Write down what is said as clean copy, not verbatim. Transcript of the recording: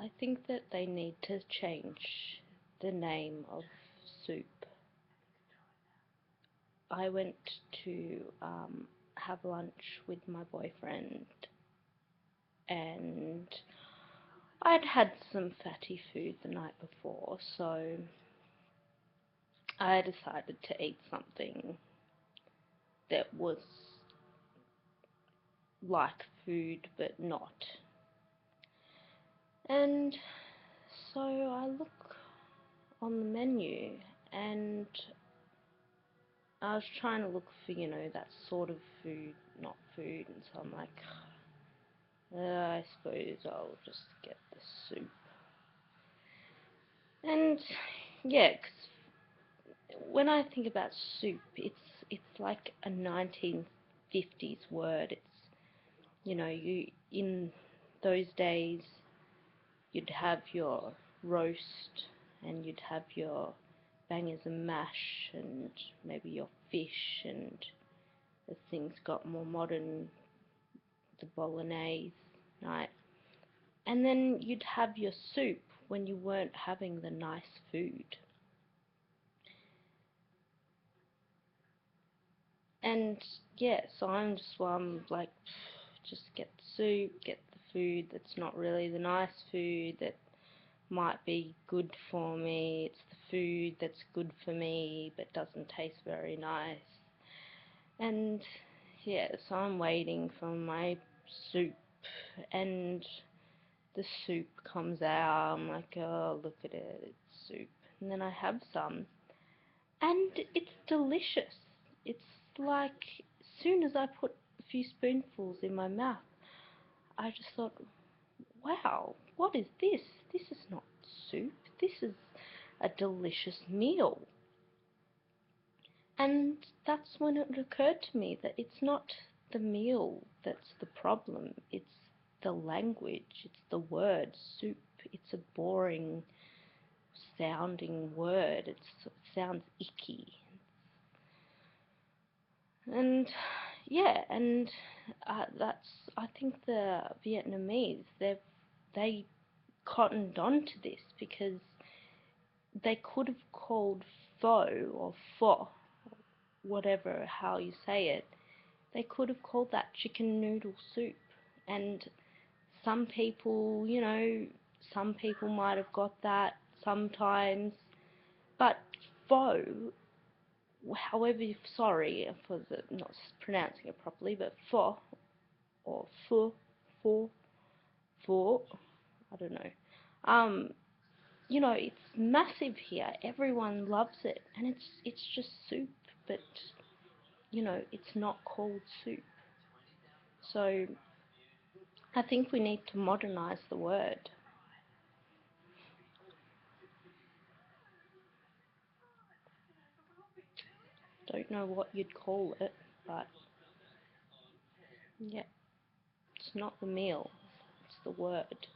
I think that they need to change the name of soup. I went to have lunch with my boyfriend, and I'd had some fatty food the night before, so I decided to eat something that was like food but not. And so I look on the menu, and I was trying to look for, that sort of food, not food, and so I'm like, I suppose I'll just get the soup. And yeah, 'cause when I think about soup, it's like a 1950s word. It's, you in those days you'd have your roast, and you'd have your bangers and mash, and maybe your fish, and as things got more modern, the bolognese night. And then you'd have your soup when you weren't having the nice food. And yeah, so I'm like, just get the soup, get the food that's not really the nice food that might be good for me. It's the food that's good for me but doesn't taste very nice. And yeah, so I'm waiting for my soup, and the soup comes out. I'm like, oh, look at it, it's soup. And then I have some, and it's delicious. It's like, as soon as I put a few spoonfuls in my mouth, I just thought, wow, what is this? This is not soup. This is a delicious meal. And that's when it occurred to me that it's not the meal that's the problem, it's the language, it's the word soup. It's a boring sounding word, it sounds icky. And yeah, and I think the Vietnamese, they cottoned on to this, because they could have called pho or pho, whatever how you say it, they could have called that chicken noodle soup. And some people, some people might have got that sometimes, but pho, however, sorry for not pronouncing it properly, but pho, or pho, pho, pho, I don't know. It's massive here. Everyone loves it, and it's just soup, but it's not called soup. So I think we need to modernize the word. Don't know what you'd call it, but yeah, it's not the meal, it's the word.